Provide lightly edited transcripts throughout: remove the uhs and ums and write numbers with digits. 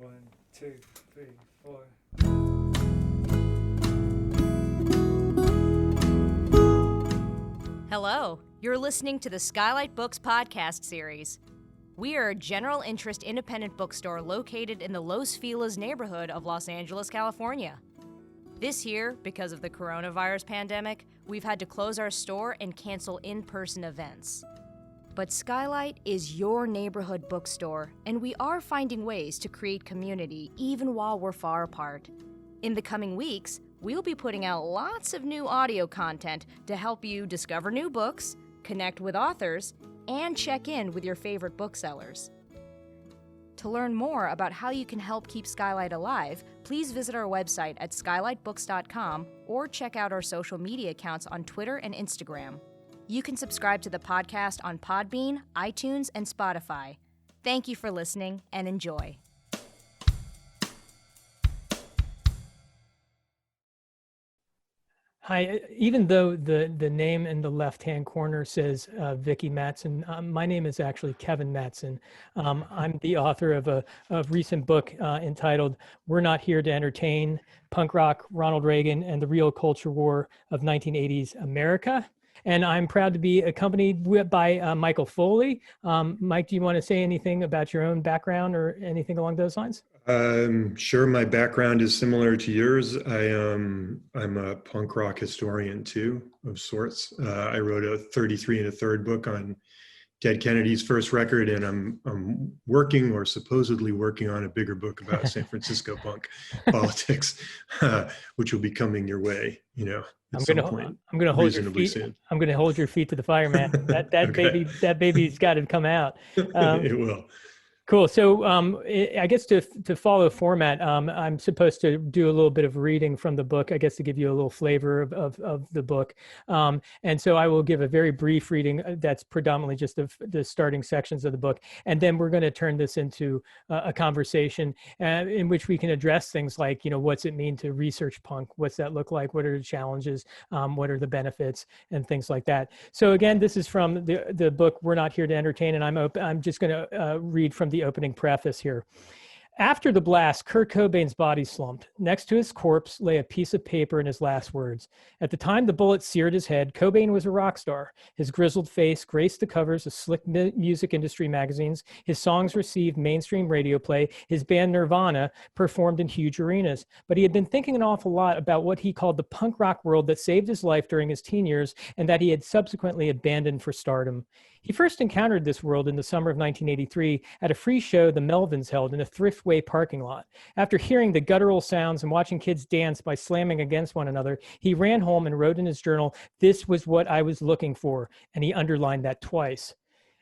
1, 2, 3, 4. Hello, you're listening to the SKYLIT Books podcast series. We are a general interest independent bookstore located in the Los Feliz neighborhood of Los Angeles, California. This year, because of the coronavirus pandemic, we've had to close our store and cancel in-person events. But SKYLIT is your neighborhood bookstore, and we are finding ways to create community even while we're far apart. In the coming weeks, we'll be putting out lots of new audio content to help you discover new books, connect with authors, and check in with your favorite booksellers. To learn more about how you can help keep SKYLIT alive, please visit our website at skylitbooks.com or check out our social media accounts on Twitter and Instagram. You can subscribe to the podcast on Podbean, iTunes, and Spotify. Thank you for listening and enjoy. Hi, even though the name in the left-hand corner says Vicky Mattson, my name is actually Kevin Mattson. I'm the author of a recent book entitled We're Not Here to Entertain, Punk Rock, Ronald Reagan, and the Real Culture War of 1980s America. And I'm proud to be accompanied by Michael Foley. Mike, do you want to say anything about your own background or anything along those lines? Sure. My background is similar to yours. I'm a punk rock historian too, of sorts. I wrote a 33 1/3 book on Dead Kennedy's first record, and I'm working or supposedly working on a bigger book about San Francisco punk politics, which will be coming your way, I'm gonna hold your feet. Soon. I'm gonna hold your feet to the fire, man. That Okay. baby's got to come out. It will. Cool. So I guess to follow format, I'm supposed to do a little bit of reading from the book, I guess, to give you a little flavor of the book. And so I will give a very brief reading that's predominantly just the starting sections of the book. And then we're going to turn this into a conversation in which we can address things like, what's it mean to research punk? What's that look like? What are the challenges? What are the benefits and things like that? So again, this is from the book, We're Not Here to Entertain. And I'm just going to read from the opening preface here. After the blast, Kurt Cobain's body slumped. Next to his corpse lay a piece of paper and his last words. At the time the bullet seared his head, Cobain was a rock star. His grizzled face graced the covers of slick music industry magazines. His songs received mainstream radio play. His band Nirvana performed in huge arenas. But he had been thinking an awful lot about what he called the punk rock world that saved his life during his teen years and that he had subsequently abandoned for stardom. He first encountered this world in the summer of 1983 at a free show the Melvins held in a Thriftway parking lot. After hearing the guttural sounds and watching kids dance by slamming against one another, he ran home and wrote in his journal, "This was what I was looking for," and he underlined that twice.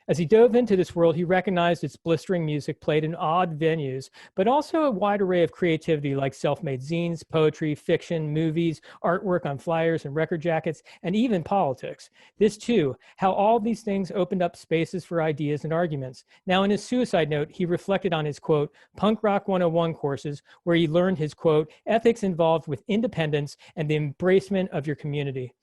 As he dove into this world, he recognized its blistering music played in odd venues, but also a wide array of creativity like self-made zines, poetry, fiction, movies, artwork on flyers and record jackets, and even politics. This too, how all these things opened up spaces for ideas and arguments. Now in his suicide note, he reflected on his, quote, Punk Rock 101 courses, where he learned his, quote, ethics involved with independence and the embracement of your community.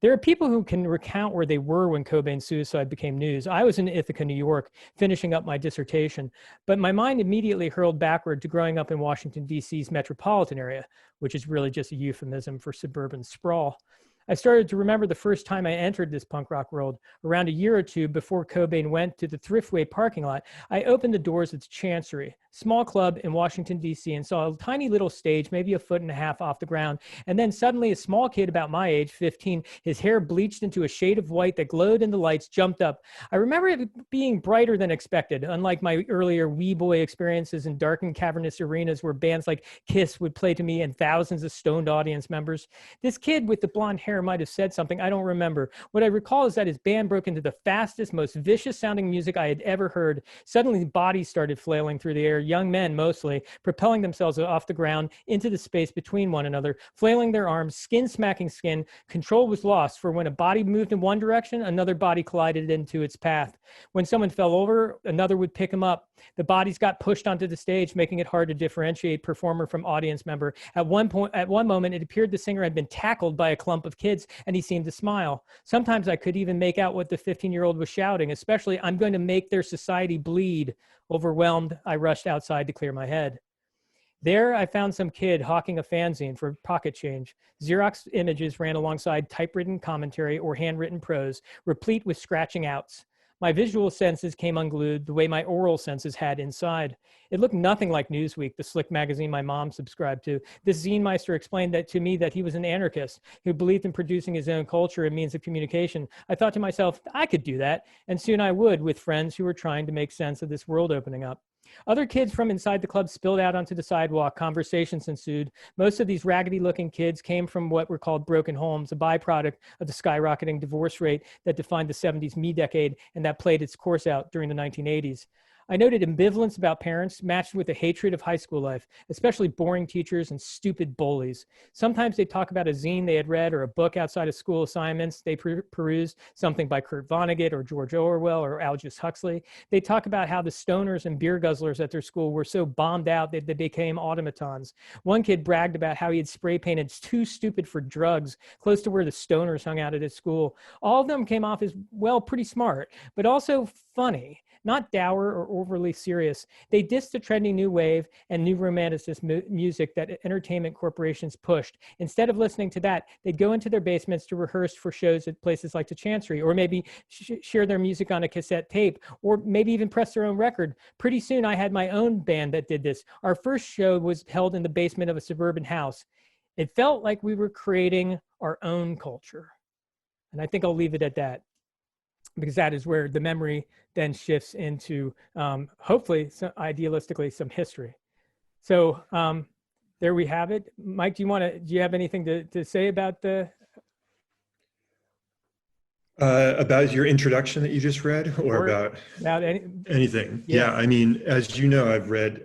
There are people who can recount where they were when Cobain's suicide became news. I was in Ithaca, New York, finishing up my dissertation, but my mind immediately hurled backward to growing up in Washington, D.C.'s metropolitan area, which is really just a euphemism for suburban sprawl. I started to remember the first time I entered this punk rock world. Around a year or two before Cobain went to the Thriftway parking lot, I opened the doors at the Chancery, small club in Washington, D.C., and saw a tiny little stage, maybe 1.5 feet off the ground. And then suddenly a small kid about my age, 15, his hair bleached into a shade of white that glowed in the lights, jumped up. I remember it being brighter than expected, unlike my earlier wee boy experiences in darkened cavernous arenas where bands like Kiss would play to me and thousands of stoned audience members. This kid with the blonde hair might have said something I don't remember. What I recall is that his band broke into the fastest, most vicious sounding music I had ever heard. Suddenly bodies started flailing through the air, young men mostly, propelling themselves off the ground into the space between one another, flailing their arms, skin smacking skin. Control was lost, for when a body moved in one direction, another body collided into its path. When someone fell over, another would pick him up. The bodies got pushed onto the stage, making it hard to differentiate performer from audience member. At one moment, it appeared the singer had been tackled by a clump of kids, and he seemed to smile. Sometimes I could even make out what the 15-year-old was shouting, especially, "I'm going to make their society bleed." Overwhelmed, I rushed outside to clear my head. There, I found some kid hawking a fanzine for pocket change. Xerox images ran alongside typewritten commentary or handwritten prose, replete with scratching outs. My visual senses came unglued the way my oral senses had inside. It looked nothing like Newsweek, the slick magazine my mom subscribed to. This zine meister explained that to me that he was an anarchist who believed in producing his own culture and means of communication. I thought to myself, I could do that, and soon I would, with friends who were trying to make sense of this world opening up. Other kids from inside the club spilled out onto the sidewalk. Conversations ensued. Most of these raggedy-looking kids came from what were called broken homes, a byproduct of the skyrocketing divorce rate that defined the 70s me decade and that played its course out during the 1980s. I noted ambivalence about parents matched with a hatred of high school life, especially boring teachers and stupid bullies. Sometimes they'd talk about a zine they had read or a book outside of school assignments they perused, something by Kurt Vonnegut or George Orwell or Aldous Huxley. They'd talk about how the stoners and beer guzzlers at their school were so bombed out that they became automatons. One kid bragged about how he had spray painted "too stupid for drugs" close to where the stoners hung out at his school. All of them came off as, well, pretty smart, but also funny. Not dour or overly serious. They dissed the trendy new wave and new romanticist music that entertainment corporations pushed. Instead of listening to that, they'd go into their basements to rehearse for shows at places like the Chancery, or maybe share their music on a cassette tape, or maybe even press their own record. Pretty soon I had my own band that did this. Our first show was held in the basement of a suburban house. It felt like we were creating our own culture. And I think I'll leave it at that, because that is where the memory then shifts into, hopefully, idealistically, some history. So there we have it. Mike, do you have anything to say about the? About your introduction that you just read, or about anything? Yeah, I mean, as you know, I've read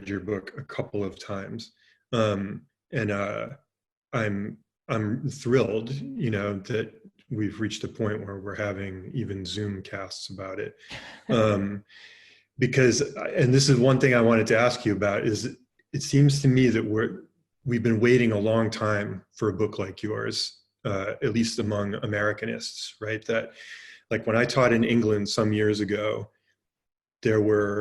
your book a couple of times, and I'm thrilled, that we've reached a point where we're having even Zoom casts about it. Because, and this is one thing I wanted to ask you about, is it seems to me that we've been waiting a long time for a book like yours, at least among Americanists, right? That, like, when I taught in England some years ago, it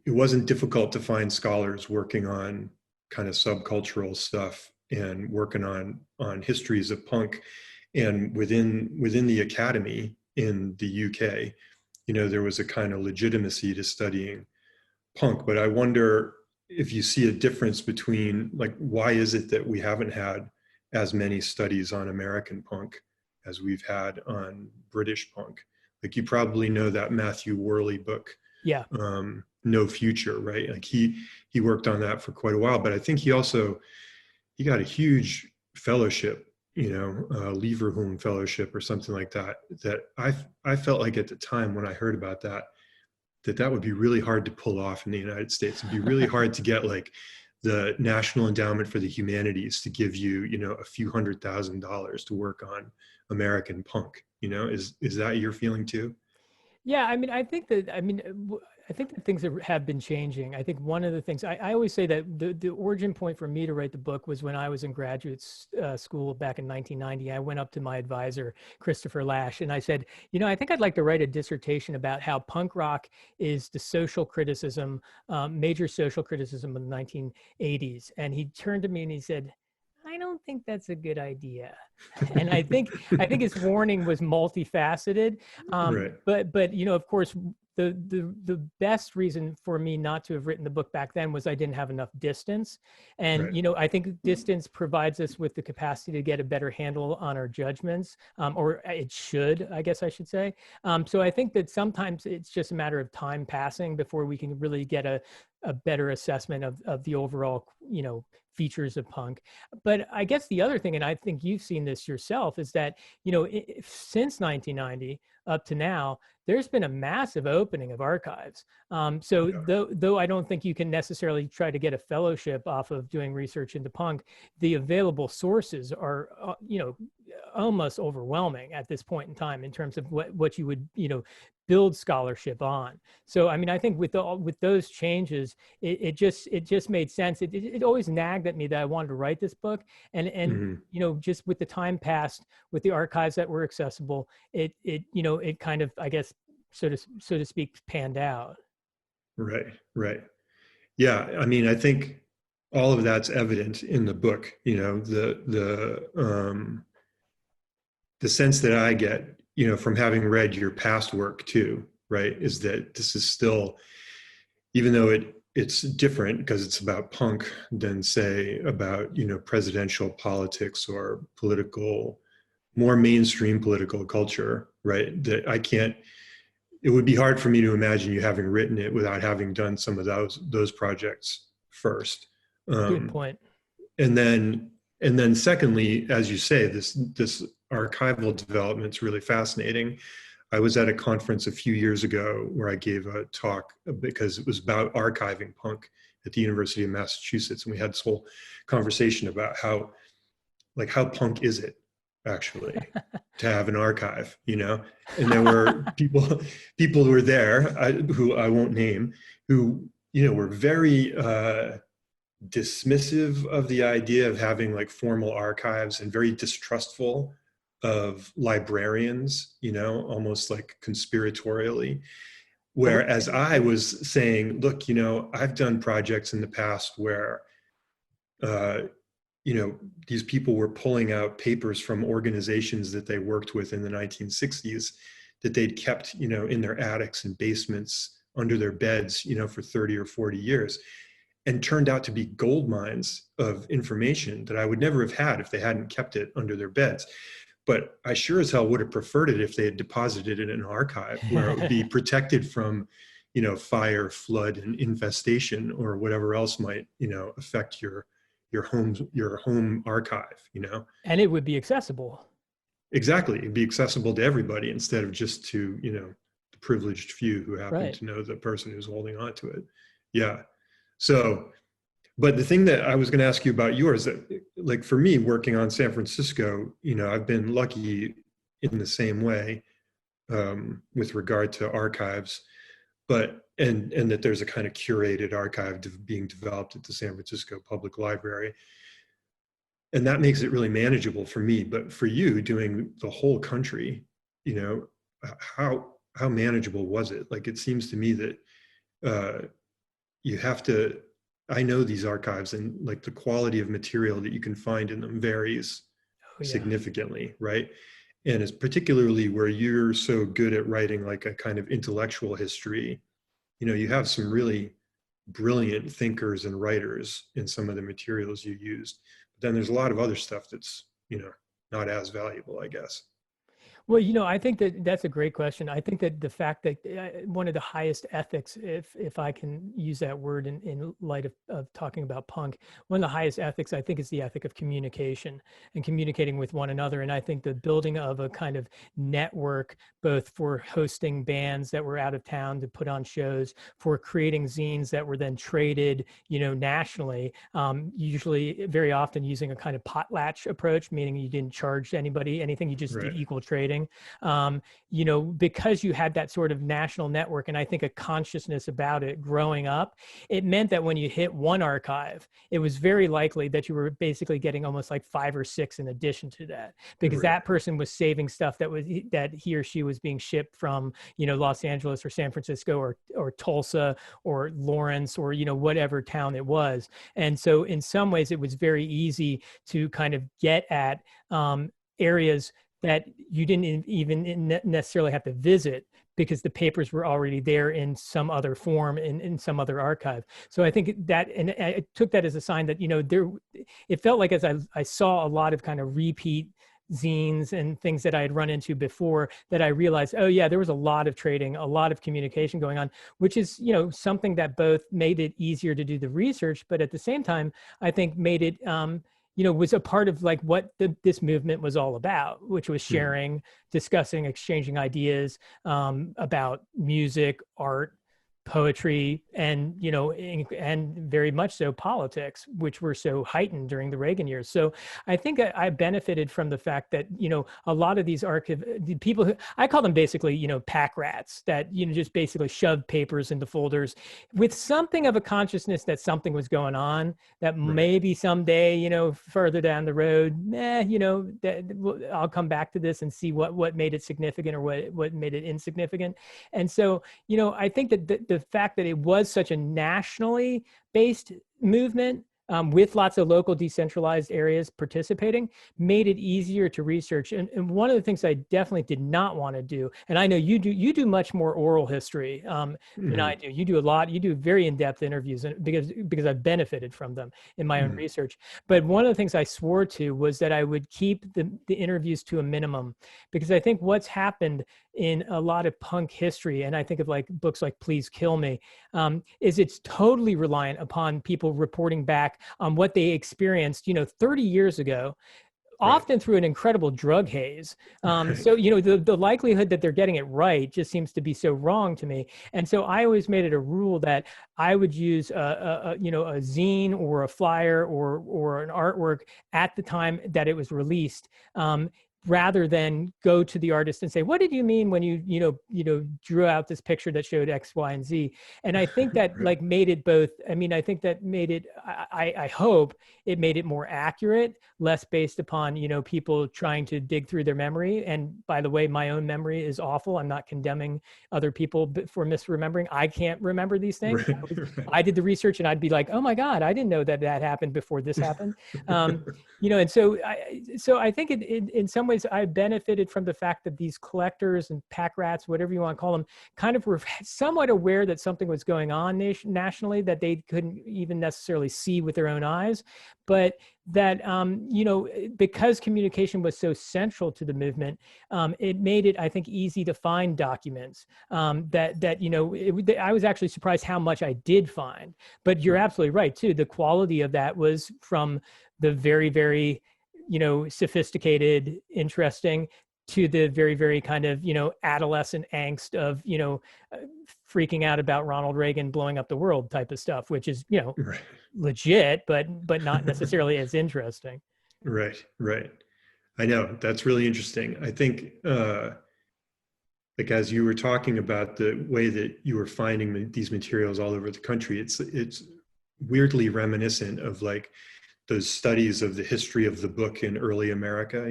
wasn't difficult to find scholars working on kind of subcultural stuff and working on histories of punk. And within the academy in the UK, there was a kind of legitimacy to studying punk. But I wonder if you see a difference between, like, why is it that we haven't had as many studies on American punk as we've had on British punk? Like, you probably know that Matthew Worley book, No Future, right? Like, he worked on that for quite a while, but I think he got a huge fellowship, Leverhulme Fellowship or something like that, that I felt like at the time when I heard about that would be really hard to pull off in the United States. It'd be really hard to get, like, the National Endowment for the Humanities to give you, a few $100,000 to work on American punk. Is that your feeling too? Yeah, I mean, I think that things have been changing. I think one of the things, I always say that the origin point for me to write the book was when I was in graduate school back in 1990. I went up to my advisor, Christopher Lash, and I said, I think I'd like to write a dissertation about how punk rock is the social criticism, major social criticism of the 1980s. And he turned to me and he said, I don't think that's a good idea. And I think his warning was multifaceted. Right. But of course, the best reason for me not to have written the book back then was I didn't have enough distance. And, right. I think distance provides us with the capacity to get a better handle on our judgments, or it should, I guess I should say. So I think that sometimes it's just a matter of time passing before we can really get a better assessment of the overall, features of punk. But I guess the other thing, and I think you've seen this yourself, is that, since 1990 up to now, there's been a massive opening of archives. Though I don't think you can necessarily try to get a fellowship off of doing research into punk, the available sources are, almost overwhelming at this point in time in terms of what you would, build scholarship on. So, I mean, I think with those changes, it just made sense. It always nagged at me that I wanted to write this book, and Mm-hmm. Just with the time passed, with the archives that were accessible, it kind of, I guess, so to speak, panned out. Right. Yeah, I mean, I think all of that's evident in the book. You know, the sense that I get, you know, from having read your past work too, right, is that this is still, even though it's different because it's about punk than say about, you know, presidential politics or political, more mainstream political culture, right? That I can't. It would be hard for me to imagine you having written it without having done some of those projects first. Good Um, point. and then secondly, as you say, this archival development is really fascinating. I was at a conference a few years ago where I gave a talk because it was about archiving punk at the University of Massachusetts, and we had this whole conversation about how punk is it actually to have an archive, you know? And there were people who were there, who I won't name, who, you know, were very dismissive of the idea of having like formal archives and very distrustful of librarians, you know, almost like conspiratorially. Whereas I was saying, look, you know, I've done projects in the past where, you know, these people were pulling out papers from organizations that they worked with in the 1960s that they'd kept, you know, in their attics and basements under their beds, you know, for 30 or 40 years, and turned out to be gold mines of information that I would never have had if they hadn't kept it under their beds. But I sure as hell would have preferred it if they had deposited it in an archive where it would be protected from, you know, fire, flood, and infestation or whatever else might, you know, affect your home archive, you know. And it would be accessible. Exactly. It'd be accessible to everybody instead of just to, you know, the privileged few who happen Right. to know the person who's holding on to it. Yeah. So, but the thing that I was going to ask you about yours, that like for me working on San Francisco, you know, I've been lucky in the same way with regard to archives, but and that there's a kind of curated archive being developed at the San Francisco Public Library. And that makes it really manageable for me. But for you doing the whole country, you know, how manageable was it? Like, it seems to me that you have to, I know these archives and like the quality of material that you can find in them varies significantly, right? And it's particularly where you're so good at writing like a kind of intellectual history. You know, you have some really brilliant thinkers and writers in some of the materials you used. But then there's a lot of other stuff that's, you know, not as valuable, I guess. Well, you know, I think that that's a great question. I think that the fact that one of the highest ethics, if I can use that word in light of talking about punk, one of the highest ethics, I think, is the ethic of communication and communicating with one another. And I think the building of a kind of network, both for hosting bands that were out of town to put on shows, for creating zines that were then traded, you know, nationally, usually very often using a kind of potlatch approach, meaning you didn't charge anybody anything, you just did equal trading. You know, because you had that sort of national network, and I think a consciousness about it growing up, it meant that when you hit one archive, it was very likely that you were basically getting almost like 5 or 6 in addition to that, because that person was saving stuff that he or she was being shipped from, you know, Los Angeles or San Francisco or Tulsa or Lawrence or, you know, whatever town it was. And so in some ways it was very easy to kind of get at areas that you didn't even necessarily have to visit because the papers were already there in some other form in some other archive. So I think that, and I took that as a sign that, you know, it felt like as I saw a lot of kind of repeat zines and things that I had run into before, that I realized, oh yeah, there was a lot of trading, a lot of communication going on, which is, you know, something that both made it easier to do the research, but at the same time, I think made it, you know, was a part of like what this movement was all about, which was sharing, discussing, exchanging ideas about music, art, poetry, and, you know, and very much so politics, which were so heightened during the Reagan years. So I think I benefited from the fact that, you know, a lot of these the people who, I call them basically, you know, pack rats that, you know, just basically shoved papers into folders with something of a consciousness that something was going on, that maybe someday, you know, further down the road, you know, I'll come back to this and see what made it significant or what made it insignificant. And so, you know, I think that the fact that it was such a nationally based movement, with lots of local decentralized areas participating, made it easier to research. And one of the things I definitely did not want to do, and I know you do much more oral history than I do. You do a lot. You do very in-depth interviews, and because I've benefited from them in my own research. But one of the things I swore to was that I would keep the interviews to a minimum, because I think what's happened in a lot of punk history, and I think of like books like Please Kill Me, is it's totally reliant upon people reporting back on what they experienced, 30 years ago, often through an incredible drug haze. So, the likelihood that they're getting it right just seems to be so wrong to me. And so I always made it a rule that I would use a zine or a flyer or an artwork at the time that it was released, rather than go to the artist and say, what did you mean when you drew out this picture that showed X, Y, and Z? And I think that like made it both. I mean, I think that made it, I hope it made it more accurate, less based upon, people trying to dig through their memory. And by the way, my own memory is awful. I'm not condemning other people for misremembering. I can't remember these things. I did the research and I'd be like, oh my God, I didn't know that happened before this happened. And so I think it in some ways I benefited from the fact that these collectors and pack rats, whatever you want to call them, kind of were somewhat aware that something was going on nationally that they couldn't even necessarily see with their own eyes, but that because communication was so central to the movement, it made it, I think, easy to find documents I was actually surprised how much I did find. But you're absolutely right too. The quality of that was from the very, very sophisticated, interesting, to the very, very kind of, adolescent angst of, freaking out about Ronald Reagan blowing up the world type of stuff, which is, legit, but not necessarily as interesting. Right. I know, that's really interesting. I think, like as you were talking about the way that you were finding these materials all over the country, it's weirdly reminiscent of like those studies of the history of the book in early America,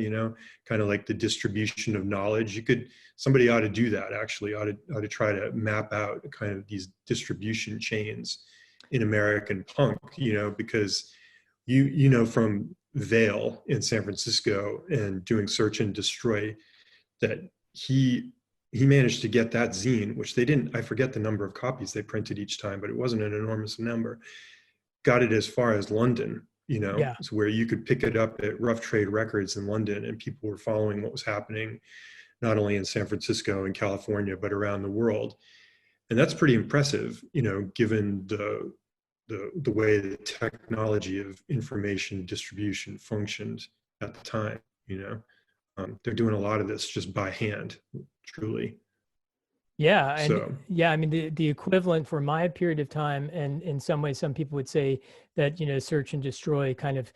kind of like the distribution of knowledge. Somebody ought to do that, actually, ought to try to map out kind of these distribution chains in American punk, because from Vale in San Francisco and doing Search and Destroy, that he managed to get that zine, which they didn't, I forget the number of copies they printed each time, but it wasn't an enormous number, got it as far as London. So where you could pick it up at Rough Trade Records in London, and people were following what was happening, not only in San Francisco and California, but around the world. And that's pretty impressive, given the way the technology of information distribution functioned at the time. They're doing a lot of this just by hand, truly. Yeah. And I mean, the equivalent for my period of time, and in some ways, some people would say that, Search and Destroy kind of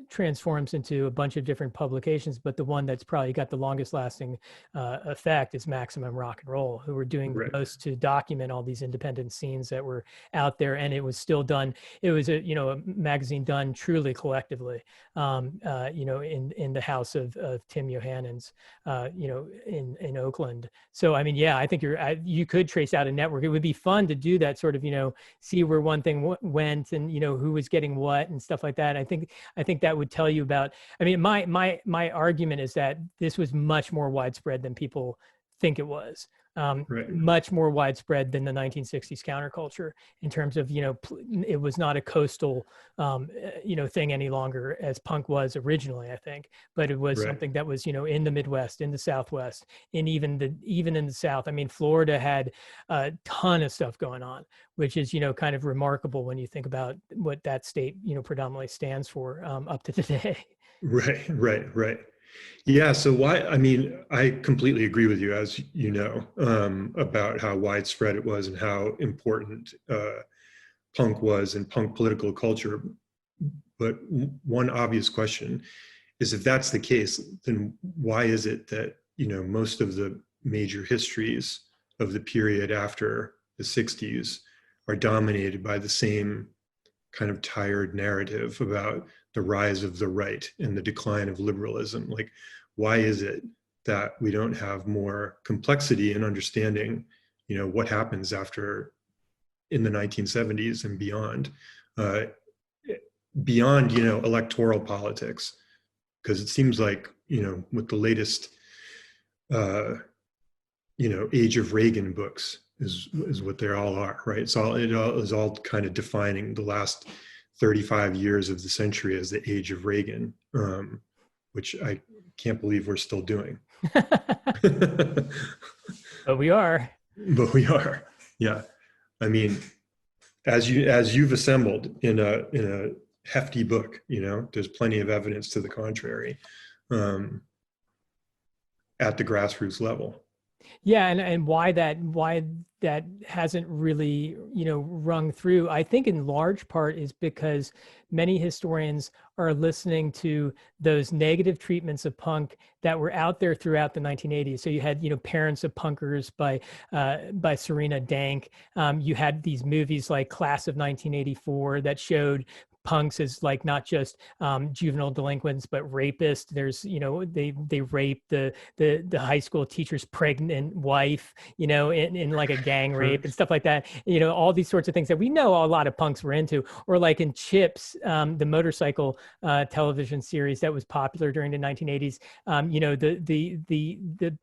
transforms into a bunch of different publications, but the one that's probably got the longest lasting effect is Maximum Rock and Roll, who were doing the most to document all these independent scenes that were out there. And it was still done. It was a magazine done truly collectively, in the house of Tim Johannen's, in Oakland. So, I mean, yeah, I think you could trace out a network. It would be fun to do that sort of, see where one thing went and, who was getting what and stuff like that. I think that would tell you about, I mean, my argument is that this was much more widespread than people think it was. Much more widespread than the 1960s counterculture in terms of, it was not a coastal, thing any longer as punk was originally, I think, but it was something that was, in the Midwest, in the Southwest, and even in the South. I mean, Florida had a ton of stuff going on, which is, kind of remarkable when you think about what that state, predominantly stands for up to today. Right. Yeah. So I completely agree with you, as you know, about how widespread it was and how important punk was and punk political culture. But one obvious question is, if that's the case, then why is it that, most of the major histories of the period after the 60s are dominated by the same kind of tired narrative about the rise of the right and the decline of liberalism? Like, why is it that we don't have more complexity in understanding, what happens after in the 1970s and beyond, beyond, electoral politics, because it seems like, with the latest, Age of Reagan books is what they all are, right? It is all kind of defining the last 35 years of the century as the Age of Reagan, which I can't believe we're still doing. But we are. But we are, yeah. I mean, as you've assembled in a hefty book, there's plenty of evidence to the contrary, at the grassroots level. Yeah, and why that hasn't really, rung through, I think in large part is because many historians are listening to those negative treatments of punk that were out there throughout the 1980s. So you had, Parents of Punkers by Serena Dank. You had these movies like Class of 1984 that showed punks as like not just juvenile delinquents but rapists. There's they rape the high school teacher's pregnant wife, in like a gang rape and stuff like that. All these sorts of things that we know a lot of punks were into. Or like in Chips, the motorcycle television series that was popular during the 1980s.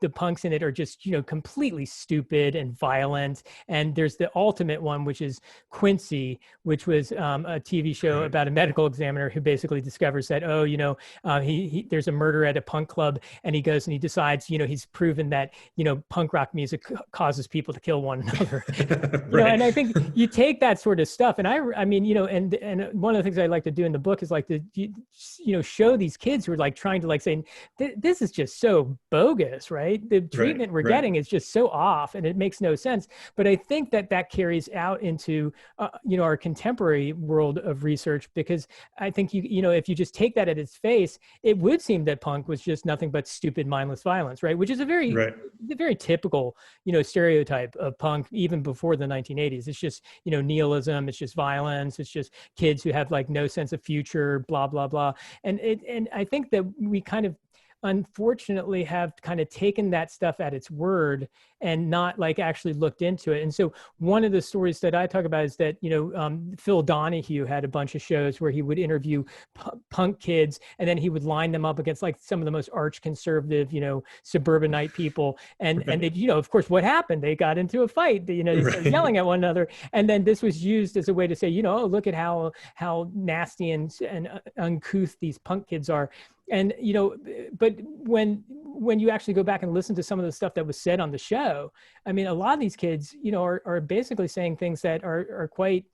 The punks in it are just completely stupid and violent. And there's the ultimate one, which is Quincy, which was a TV show about a medical examiner who basically discovers that, there's a murder at a punk club, and he goes and he decides, he's proven that, punk rock music causes people to kill one another. And I think you take that sort of stuff, and I mean, and one of the things I like to do in the book is like to, show these kids who are like trying to like say, this is just so bogus, right? The treatment we're getting is just so off, and it makes no sense. But I think that carries out into, our contemporary world of research, because I think if you just take that at its face, it would seem that punk was just nothing but stupid, mindless violence, right? Which is a very typical, stereotype of punk even before the 1980s. It's just, nihilism, it's just violence, it's just kids who have like no sense of future, blah, blah, blah. And I think that we kind of unfortunately have kind of taken that stuff at its word and not like actually looked into it. And so one of the stories that I talk about is that, Phil Donahue had a bunch of shows where he would interview punk kids, and then he would line them up against like some of the most arch conservative, suburbanite people. And they, of course, what happened? They got into a fight, they started yelling at one another. And then this was used as a way to say, look at how nasty and uncouth these punk kids are. And, but when you actually go back and listen to some of the stuff that was said on the show, I mean, a lot of these kids, are basically saying things that are quite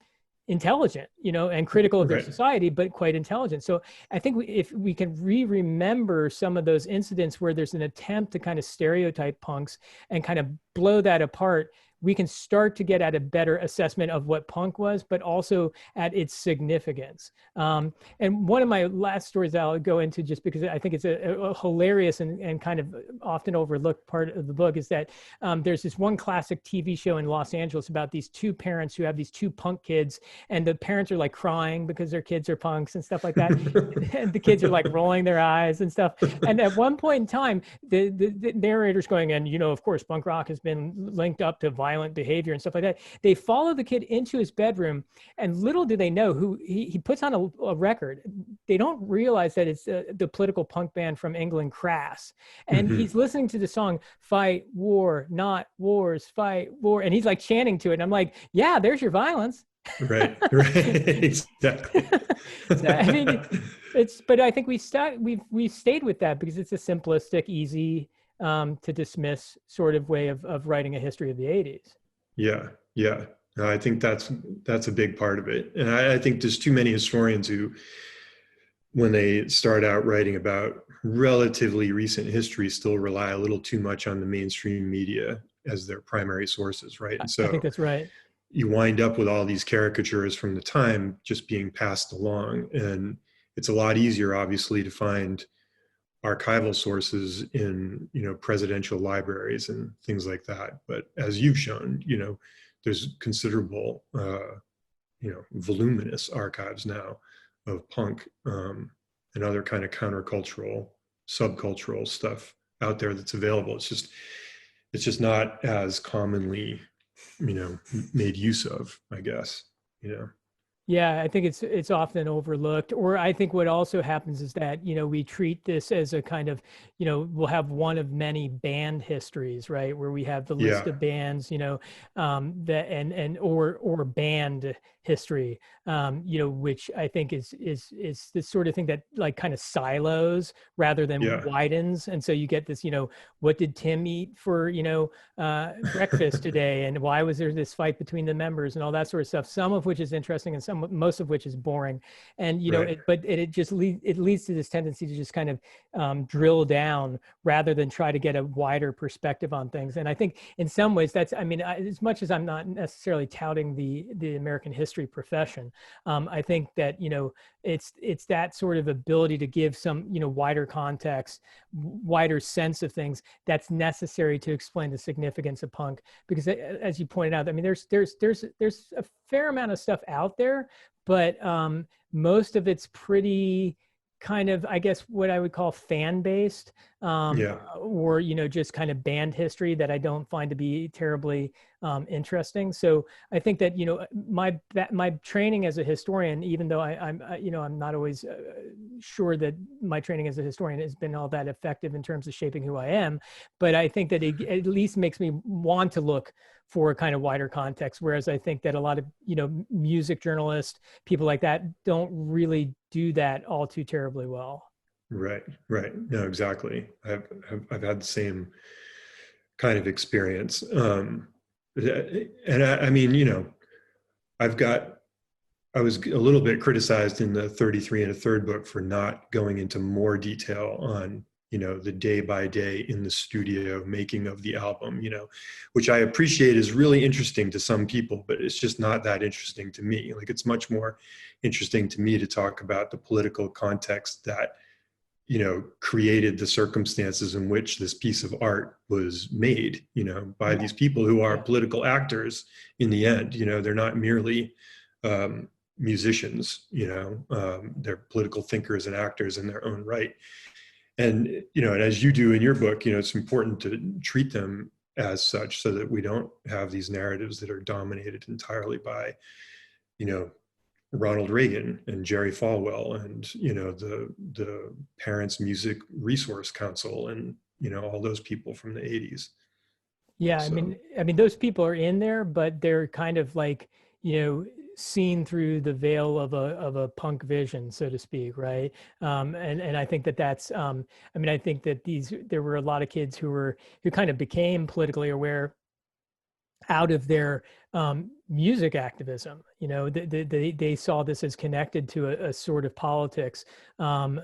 intelligent, and critical of their society, but quite intelligent. So I think if we can remember some of those incidents where there's an attempt to kind of stereotype punks and kind of blow that apart, we can start to get at a better assessment of what punk was, but also at its significance. And one of my last stories that I'll go into, just because I think it's a hilarious and kind of often overlooked part of the book, is that there's this one classic TV show in Los Angeles about these two parents who have these two punk kids, and the parents are like crying because their kids are punks and stuff like that. And the kids are like rolling their eyes and stuff. And at one point in time, the narrator's going, and of course, punk rock has been linked up to violent behavior and stuff like that. They follow the kid into his bedroom, and little do they know who he puts on a record. They don't realize that it's the political punk band from England, Crass. And he's listening to the song, "Fight War, Not Wars, Fight War." And he's like chanting to it. And I'm like, yeah, there's your violence. Right. Exactly. So, I mean, but I think we've stayed with that because it's a simplistic, easy, to dismiss sort of way of writing a history of the 80s. Yeah. I think that's a big part of it. And I think there's too many historians who, when they start out writing about relatively recent history, still rely a little too much on the mainstream media as their primary sources, right? And so I think that's right. You wind up with all these caricatures from the time just being passed along. And it's a lot easier, obviously, to find archival sources in, presidential libraries and things like that. But as you've shown, there's considerable, voluminous archives now of punk and other kind of countercultural, subcultural stuff out there that's available. It's just not as commonly made use of, I guess, Yeah, I think it's often overlooked. Or I think what also happens is that, we treat this as a kind of, we'll have one of many band histories, right? Where we have the list Yeah. of bands, that or band history, which I think is this sort of thing that like kind of silos rather than Yeah. widens. And so you get this, what did Tim eat for, breakfast today? And why was there this fight between the members and all that sort of stuff, some of which is interesting and most of which is boring. And, Right. it leads to this tendency to just kind of drill down rather than try to get a wider perspective on things. And I think in some ways as much as I'm not necessarily touting the American history profession, I think that, it's that sort of ability to give some, wider context, wider sense of things that's necessary to explain the significance of punk. Because as you pointed out, there's a fair amount of stuff out there, but most of it's pretty kind of, I guess, what I would call fan based, or, just kind of band history that I don't find to be terribly interesting. So I think that, my training as a historian, even though I'm not always sure that my training as a historian has been all that effective in terms of shaping who I am, but I think that it at least makes me want to look for a kind of wider context. Whereas I think that a lot of, music journalists, people like that, don't really do that all too terribly well. Right. No, exactly. I've had the same kind of experience. And I was a little bit criticized in the 33 and a third book for not going into more detail on, the day by day in the studio making of the album, which I appreciate is really interesting to some people, but it's just not that interesting to me. Like, it's much more interesting to me to talk about the political context that, created the circumstances in which this piece of art was made, by these people who are political actors in the end. They're not merely musicians, they're political thinkers and actors in their own right. And, and as you do in your book, it's important to treat them as such so that we don't have these narratives that are dominated entirely by, Ronald Reagan and Jerry Falwell and, the Parents Music Resource Council and, all those people from the 80s. Yeah. So. I mean, those people are in there, but they're kind of like, seen through the veil of a punk vision, so to speak. Right. And I think that's, I think that there were a lot of kids who kind of became politically aware out of their music activism. They saw this as connected to a sort of politics and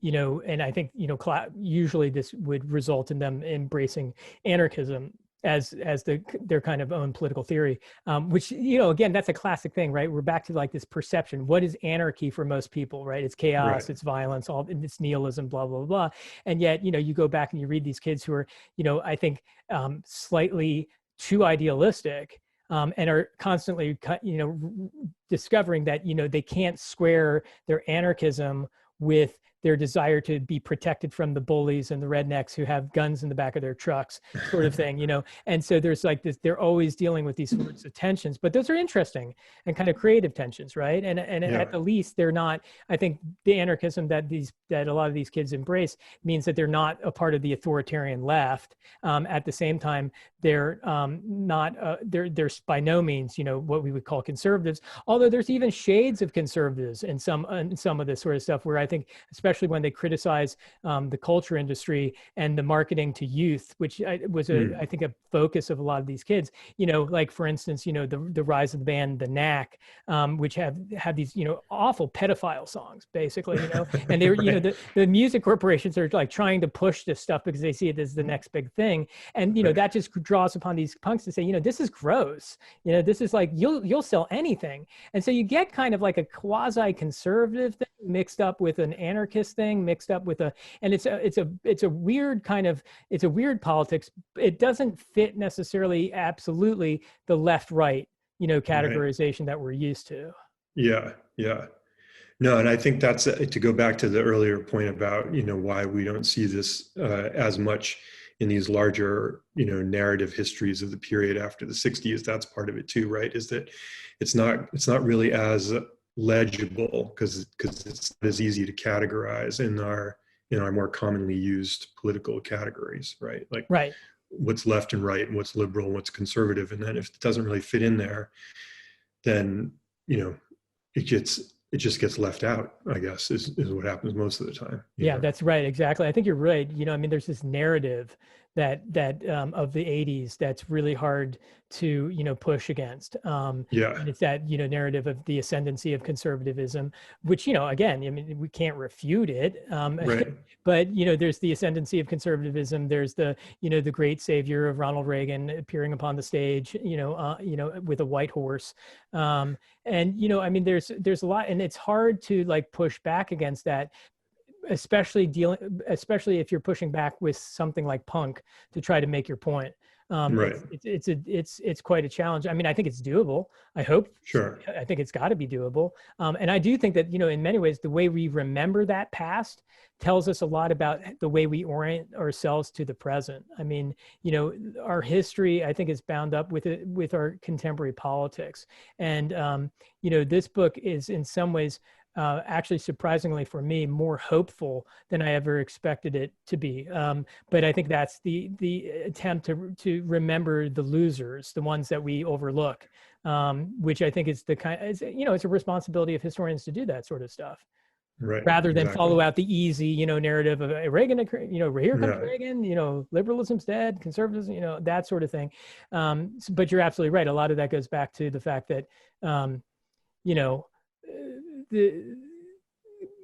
I think, usually this would result in them embracing anarchism as their kind of own political theory, which, again, that's a classic thing, right? We're back to like this perception. What is anarchy for most people, right? It's chaos, right. It's violence, it's nihilism, blah, blah, blah. And yet, you go back and you read these kids who are, I think slightly too idealistic, and are constantly, discovering that, they can't square their anarchism with their desire to be protected from the bullies and the rednecks who have guns in the back of their trucks, sort of thing, And so there's like this, they're always dealing with these sorts of tensions, but those are interesting and kind of creative tensions, right? And at the least, they're not, I think the anarchism that a lot of these kids embrace means that they're not a part of the authoritarian left. At the same time, they're not, they're by no means, what we would call conservatives, although there's even shades of conservatives in some of this sort of stuff, where I think, especially when they criticize the culture industry and the marketing to youth, which was I think a focus of a lot of these kids, like for instance, the rise of the band, the Knack, which have these, awful pedophile songs, basically, and they were, right. The music corporations are like trying to push this stuff because they see it as the next big thing. And, right. That just draws upon these punks to say, this is gross. This is like, you'll sell anything. And so you get kind of like a quasi-conservative thing mixed up with an anarchist thing, mixed up with and it's a weird kind of, it's a weird politics. It doesn't fit necessarily absolutely the left-right, categorization, right. that we're used to. Yeah. No, and I think that's to go back to the earlier point about, why we don't see this as much in these larger, narrative histories of the period after the 60s, that's part of it too, right? Is that it's not really as legible because it's not as easy to categorize in our more commonly used political categories, right? Like Right. what's left and right and what's liberal and what's conservative. And then if it doesn't really fit in there, then, it just gets left out, I guess, is what happens most of the time. Yeah, that's right. Exactly. I think you're right. There's this narrative that of the 80s that's really hard to, push against. And it's that, narrative of the ascendancy of conservatism, which, again, we can't refute it. Right. But, there's the ascendancy of conservatism. There's the, the great savior of Ronald Reagan appearing upon the stage, with a white horse. And, there's a lot, and it's hard to like push back against that, especially if you're pushing back with something like punk to try to make your point. Right. It's quite a challenge. I mean, I think it's doable. I hope. Sure. I think it's got to be doable. And I do think that, in many ways, the way we remember that past tells us a lot about the way we orient ourselves to the present. I mean, our history, I think, is bound up with our contemporary politics. And, this book is in some ways actually, surprisingly for me, more hopeful than I ever expected it to be. But I think that's the attempt to remember the losers, the ones that we overlook, which I think is it's a responsibility of historians to do that sort of stuff. Right. Rather than follow out the easy, narrative of Reagan, here comes Reagan, liberalism's dead, conservatism, that sort of thing. But you're absolutely right. A lot of that goes back to the fact that,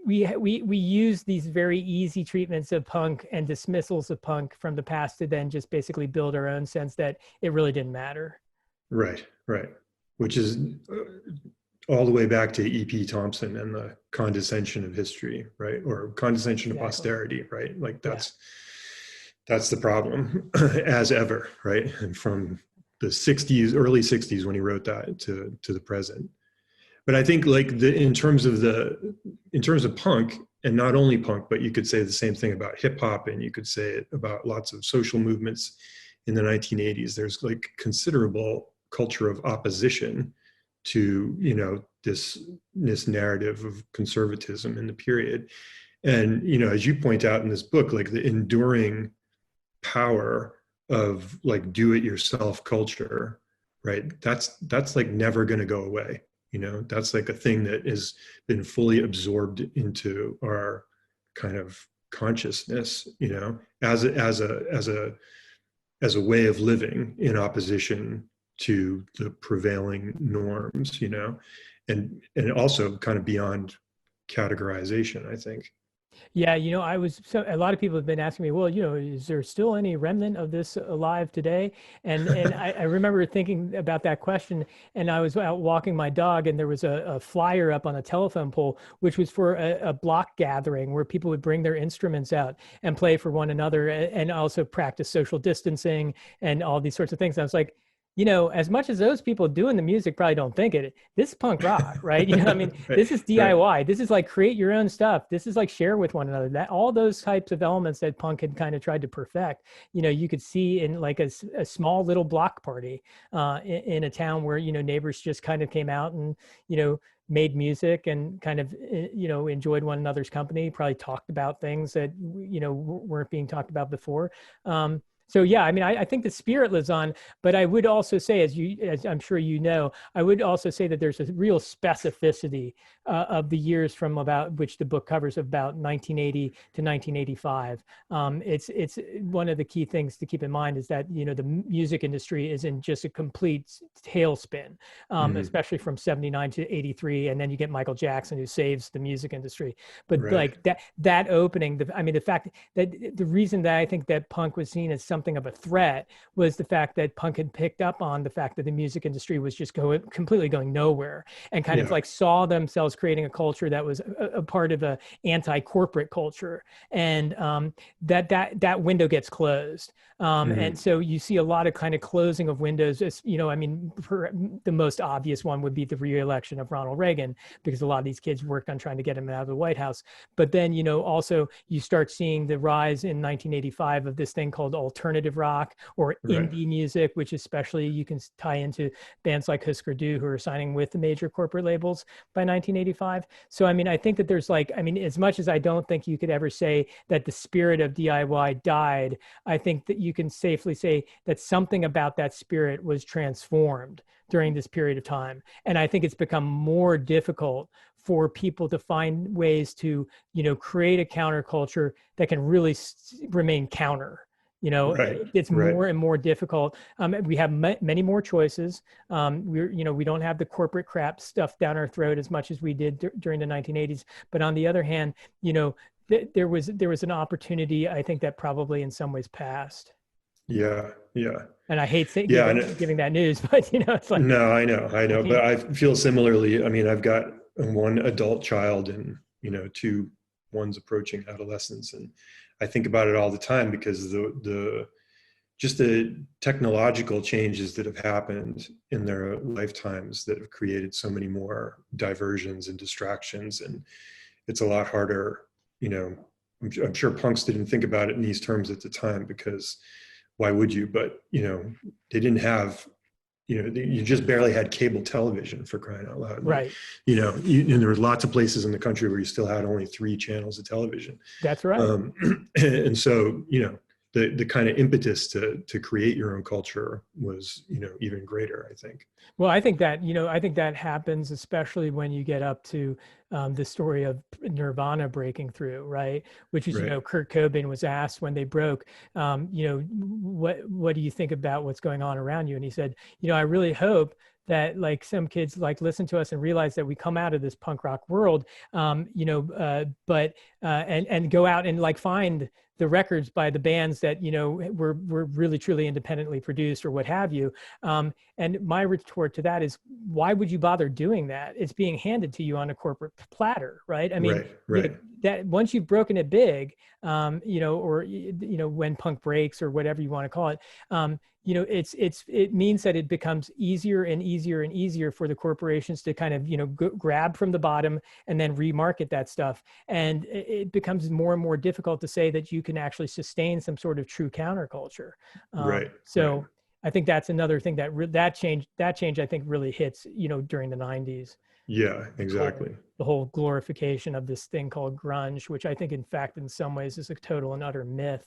we use these very easy treatments of punk and dismissals of punk from the past to then just basically build our own sense that it really didn't matter. Right. Which is all the way back to E.P. Thompson and the condescension of history, right? Or condescension of posterity, right? Like that's the problem as ever, right? And from the 60s, early 60s when he wrote that to the present. But I think like in terms of punk, and not only punk, but you could say the same thing about hip hop, and you could say it about lots of social movements in the 1980s. There's like considerable culture of opposition to, this narrative of conservatism in the period. And, as you point out in this book, like the enduring power of like do-it-yourself culture, right? That's like never going to go away. That's like a thing that has been fully absorbed into our kind of consciousness, as a way of living in opposition to the prevailing norms, and also kind of beyond categorization, I think. Yeah, a lot of people have been asking me, well, is there still any remnant of this alive today? And I remember thinking about that question, and I was out walking my dog, and there was a flyer up on a telephone pole, which was for a block gathering where people would bring their instruments out and play for one another and also practice social distancing and all these sorts of things. I was like, as much as those people doing the music probably don't think it, this is punk rock, right? Right. This is DIY. Right. This is like create your own stuff. This is like share with one another. That all those types of elements that punk had kind of tried to perfect, you could see in like a small little block party in a town where, neighbors just kind of came out and, made music and kind of, enjoyed one another's company, probably talked about things that, weren't being talked about before. So yeah, I think the spirit lives on, but I would also say, as I'm sure I would also say that there's a real specificity of the years from about which the book covers, about 1980 to 1985. It's one of the key things to keep in mind is that the music industry is in just a complete tailspin, especially from 79 to 83, and then you get Michael Jackson who saves the music industry. But like that opening, the fact that the reason that I think that punk was seen as something of a threat was the fact that punk had picked up on the fact that the music industry was just completely going nowhere, and kind of like saw themselves creating a culture that was a part of a anti-corporate culture, and that window gets closed, and so you see a lot of kind of closing of windows. The most obvious one would be the re-election of Ronald Reagan, because a lot of these kids worked on trying to get him out of the White House. But then also you start seeing the rise in 1985 of this thing called alternative alternative rock or Right. indie music, which especially you can tie into bands like Husker Du, who are signing with the major corporate labels by 1985. So, I mean, I think that there's like, I mean, as much as I don't think you could ever say that the spirit of DIY died, I think that you can safely say that something about that spirit was transformed during this period of time. And I think it's become more difficult for people to find ways to, create a counterculture that can really remain counter. Right. It's Right. more and more difficult. We have many more choices. We don't have the corporate crap stuff down our throat as much as we did during the 1980s. But on the other hand, there was an opportunity, I think, that probably in some ways passed. Yeah. Yeah. And I hate Yeah. giving that news, but it's like, No, I know, but I feel similarly. I mean, I've got one adult child and, one's approaching adolescence. And I think about it all the time because just the technological changes that have happened in their lifetimes that have created so many more diversions and distractions. And it's a lot harder, I'm sure punks didn't think about it in these terms at the time because why would you? But, they didn't have, you just barely had cable television, for crying out loud. right. And there were lots of places in the country where you still had only 3 channels of television. That's right. And so, the kind of impetus to create your own culture was, even greater, I think. Well, I think that happens, especially when you get up to the story of Nirvana breaking through, right? Which is, Right. Kurt Cobain was asked when they broke, what do you think about what's going on around you? And he said, I really hope that like some kids like listen to us and realize that we come out of this punk rock world, and go out and like find the records by the bands that, were really truly independently produced or what have you. And my retort to that is, why would you bother doing that? It's being handed to you on a corporate platter, right? I mean, Right. that once you've broken it big, or, when punk breaks or whatever you want to call it, it means that it becomes easier and easier and easier for the corporations to kind of, grab from the bottom and then remarket that stuff. And it becomes more and more difficult to say that you can actually sustain some sort of true counterculture. Right. So Right. I think that's another thing that change, I think, really hits, during the 90s. Yeah, exactly. The whole glorification of this thing called grunge, which I think, in fact, in some ways is a total and utter myth.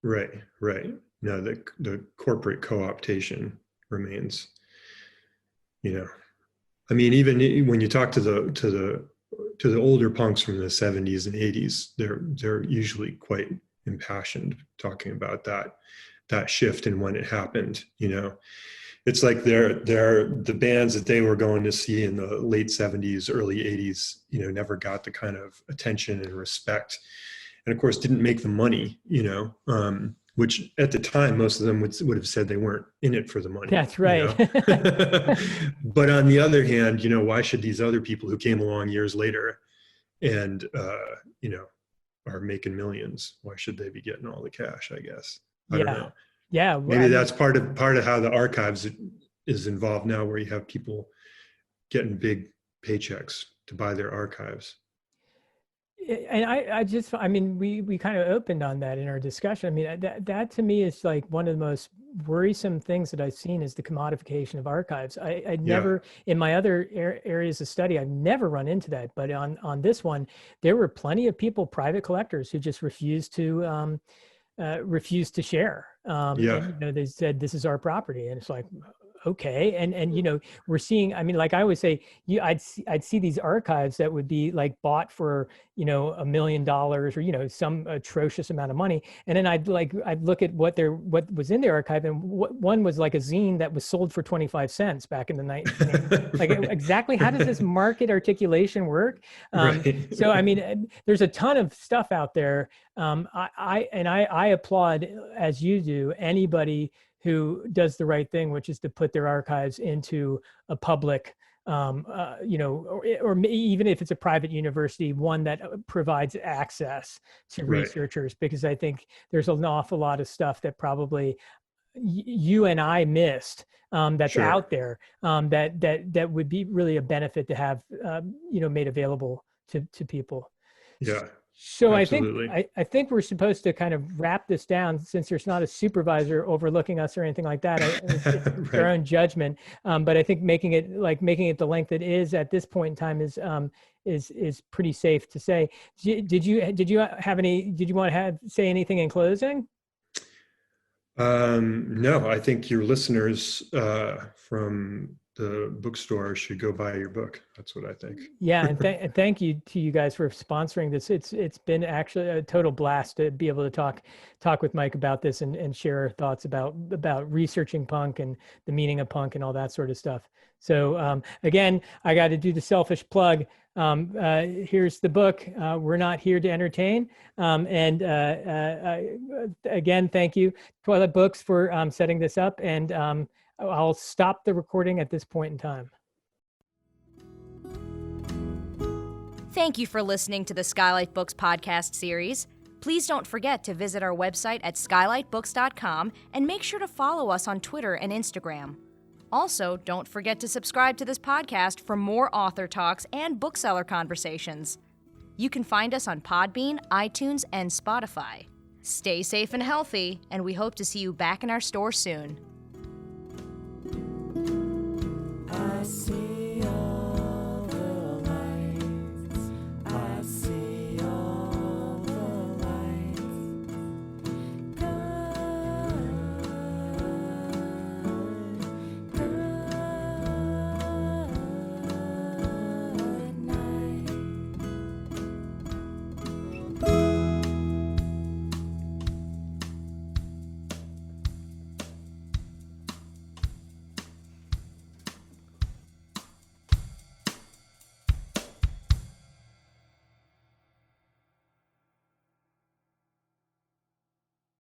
Right. Right. No, the corporate co-optation remains, I mean, even when you talk to the older punks from the 70s and 80s, they're usually quite impassioned talking about that shift and when it happened. It's like they're the bands that they were going to see in the late 70s, early 80s, never got the kind of attention and respect, and of course didn't make the money, which at the time most of them would have said they weren't in it for the money. That's right. But on the other hand, why should these other people who came along years later and are making millions, why should they be getting all the cash? I guess I don't know. Yeah. Maybe that's part of how the archives is involved now, where you have people getting big paychecks to buy their archives. And we kind of opened on that in our discussion. I mean, that to me is like one of the most worrisome things that I've seen is the commodification of archives. I never, in my other areas of study, I've never run into that. But on this one, there were plenty of people, private collectors, who just refused to share. And, they said, this is our property. And it's like, okay. And we're seeing, I mean, like I always say, I'd see these archives that would be like bought for, $1 million or, some atrocious amount of money. And then I'd look at what was in their archive. And one was like a zine that was sold for 25 cents back in the night. Like exactly how does this market articulation work? So, I mean, there's a ton of stuff out there. I applaud, as you do, anybody who does the right thing, which is to put their archives into a public, or even if it's a private university, one that provides access to researchers, because I think there's an awful lot of stuff that probably you and I missed that's out there that would be really a benefit to have, made available to people. Yeah. So Absolutely. I think we're supposed to kind of wrap this down, since there's not a supervisor overlooking us or anything like that. It's their own judgment. But I think making it the length it is at this point in time is pretty safe to say. Did you want to say anything in closing? No, I think your listeners from the bookstore should go buy your book. That's what I think. Yeah, and thank you to you guys for sponsoring this. It's been actually a total blast to be able to talk with Mike about this and share our thoughts about researching punk and the meaning of punk and all that sort of stuff. So again, I got to do the selfish plug. Here's the book. We're Not Here to Entertain. Again, thank you, Toilet Books, for setting this up. And I'll stop the recording at this point in time. Thank you for listening to the SKYLIT Books podcast series. Please don't forget to visit our website at skylitebooks.com and make sure to follow us on Twitter and Instagram. Also, don't forget to subscribe to this podcast for more author talks and bookseller conversations. You can find us on Podbean, iTunes, and Spotify. Stay safe and healthy, and we hope to see you back in our store soon. I see